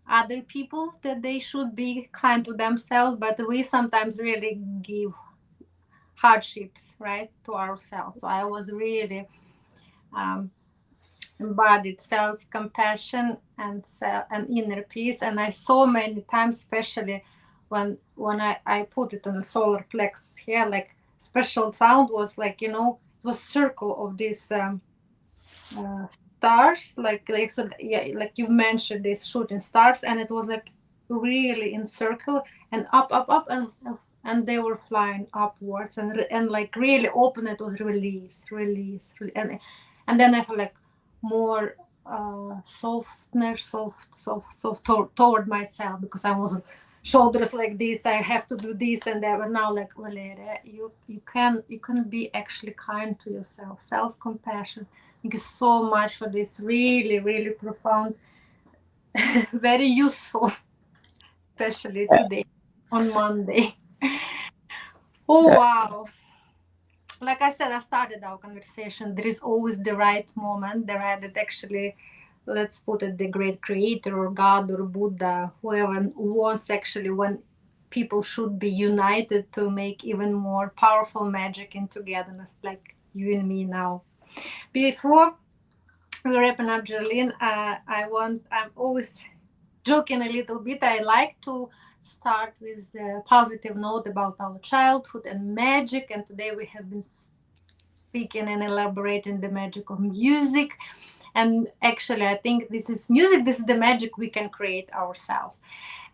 other people that they should be kind to themselves, but we sometimes really give hardships, right, to ourselves. So I was really um, embodied self-compassion and inner peace, and I saw many times, especially when I put it on the solar plexus here, like special sound was like, it was circle of these uh, stars, like so, yeah, like you mentioned, these shooting stars, and it was like really in circle and up, and they were flying upwards, and like really open. It was and then I felt like more soft toward myself, because I was shoulders like this, I have to do this and that. But now, like, Valeria, you can be actually kind to yourself, self-compassion. Thank you so much for this really, really profound, very useful, especially today on Monday. Oh, Good. wow. Like I said, I started our conversation. There is always the right moment, the right that actually, let's put it, the great creator or God or Buddha, whoever wants actually, when people should be united to make even more powerful magic in togetherness, like you and me now. Before we're wrapping up, Jeralyn, I'm always joking a little bit. I like to start with a positive note about our childhood and magic. And today we have been speaking and elaborating the magic of music. And actually, I think this is music, this is the magic we can create ourselves.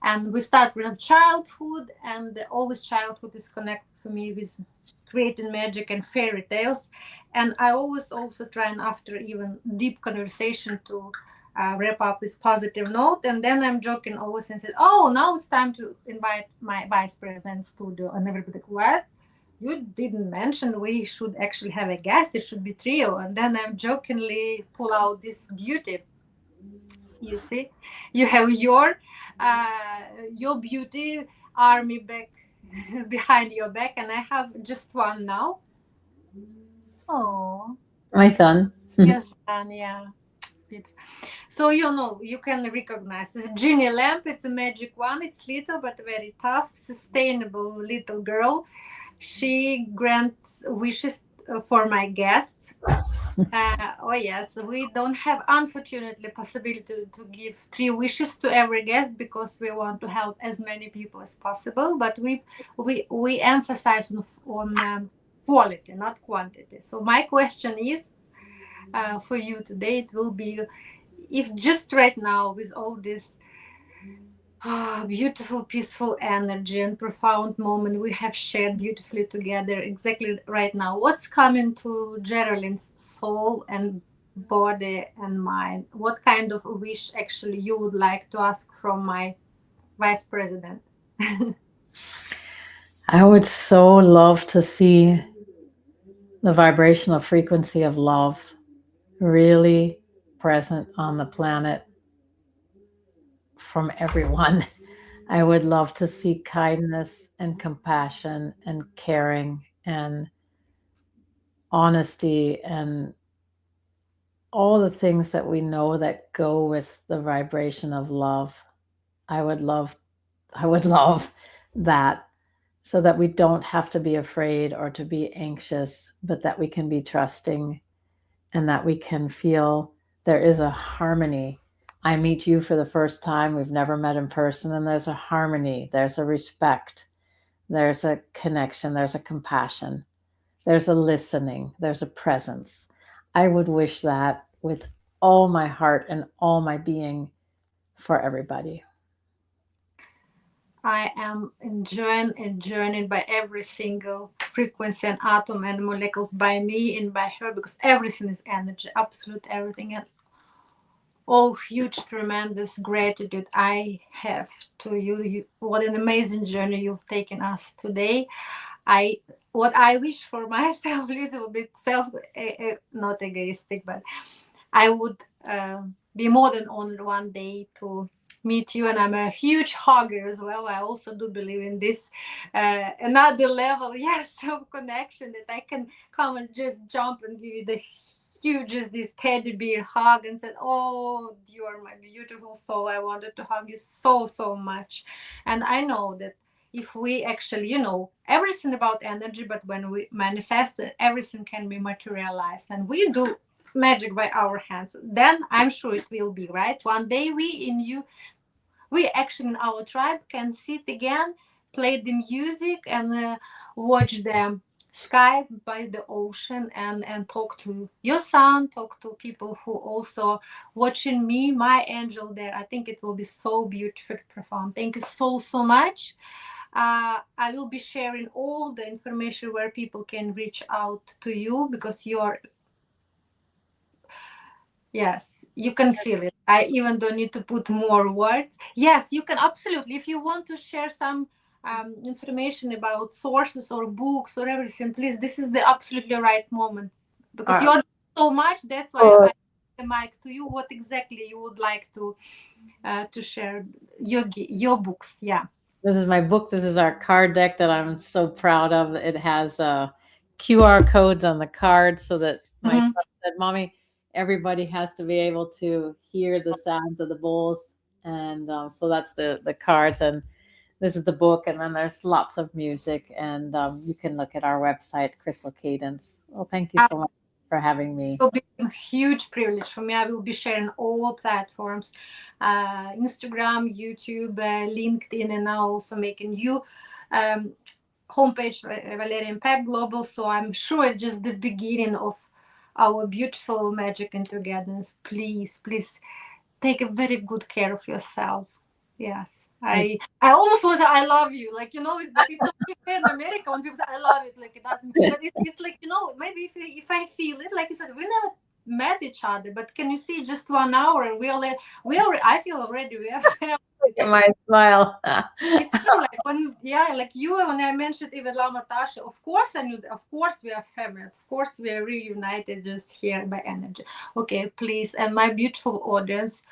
And we start from childhood, and always childhood is connected for me with creating magic and fairy tales. And I always also try, and after even deep conversation, to wrap up with positive note. And then I'm joking always and said, oh, now it's time to invite my vice president studio. And everybody like, what? You didn't mention we should actually have a guest, it should be trio. And then I'm jokingly pull out this beauty. You see, you have your beauty army back behind your back, and I have just one now. Oh, My son. yes, and yeah, beautiful. So you can recognize this Ginny lamp. It's a magic one. It's little but very tough, sustainable little girl. She grants wishes for my guests. Oh yes, we don't have, unfortunately, possibility to give three wishes to every guest, because we want to help as many people as possible. But we emphasize on quality, not quantity. So my question is, for you today, it will be, if just right now, with all this beautiful, peaceful energy and profound moment we have shared beautifully together exactly right now, what's coming to Geralyn's soul and body and mind? What kind of wish actually you would like to ask from my vice president? I would so love to see the vibrational frequency of love really present on the planet from everyone. I would love to see kindness and compassion and caring and honesty and all the things that we know that go with the vibration of love. I would love that, so that we don't have to be afraid or to be anxious, but that we can be trusting and that we can feel there is a harmony. I meet you for the first time, we've never met in person, and there's a harmony, there's a respect, there's a connection, there's a compassion, there's a listening, there's a presence. I would wish that with all my heart and all my being for everybody. I am enjoying and journeyed by every single frequency and atom and molecules by me and by her, because everything is energy, absolute everything. And all huge, tremendous gratitude I have to you. What an amazing journey you've taken us today. I what I wish for myself, a little bit not egoistic, but I would be more than honored one day to meet you. And I'm a huge hugger as well. I also do believe in this another level, yes, of connection, that I can come and just jump and give you the hugest this teddy bear hug and said, "Oh, you are my beautiful soul. I wanted to hug you so, so much." And I know that if we actually, everything about energy, but when we manifest it, everything can be materialized. And we do magic by our hands, then I'm sure it will be right. One day we actually in our tribe can sit again, play the music, and watch the sky by the ocean, and talk to your son, talk to people who also watching me, my angel there. I think it will be so beautiful, profound. Thank you so, so much. I will be sharing all the information where people can reach out to you, because you're, yes, you can feel it. I even don't need to put more words. Yes, you can absolutely. If you want to share some information about sources or books or everything, please, this is the absolutely right moment, because you're so much. That's why I the mic to you. What exactly you would like to share your books? Yeah. This is my book. This is our card deck that I'm so proud of. It has QR codes on the card so that my Mhm. son said, "Mommy, everybody has to be able to hear the sounds of the bowls." And so that's the cards. And this is the book. And then there's lots of music. And you can look at our website, Crystal Cadence. Well, thank you so much for having me. Will be a huge privilege for me. I will be sharing all platforms, Instagram, YouTube, LinkedIn, and now also making you homepage, Valerian Pack Global. So I'm sure it's just the beginning of our beautiful magic and togetherness. Please, please take a very good care of yourself. Yes. I almost was I love you, like, but it's okay in America when people say I love it, like it doesn't, but it's like, maybe if I feel it, like you said, we never met each other, but can you see, just 1 hour and we already I feel already we have Look at my smile. it's true, like when, yeah, like you, when I mentioned even Lama Tasha, of course I knew, of course we are family, of course we are reunited just here by energy. Okay, please, and my beautiful audience,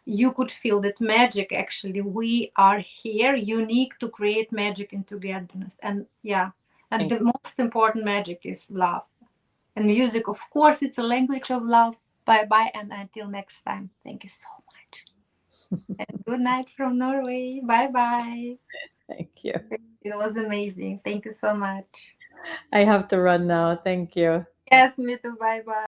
you could feel that magic. Actually, we are here unique to create magic and togetherness. And yeah, and the most important magic is love. And music, of course, it's a language of love. Bye bye, and until next time, thank you so much. And good night from Norway. Bye bye. Thank you. It was amazing. Thank you so much. I have to run now. Thank you. Yes, me too. Bye bye.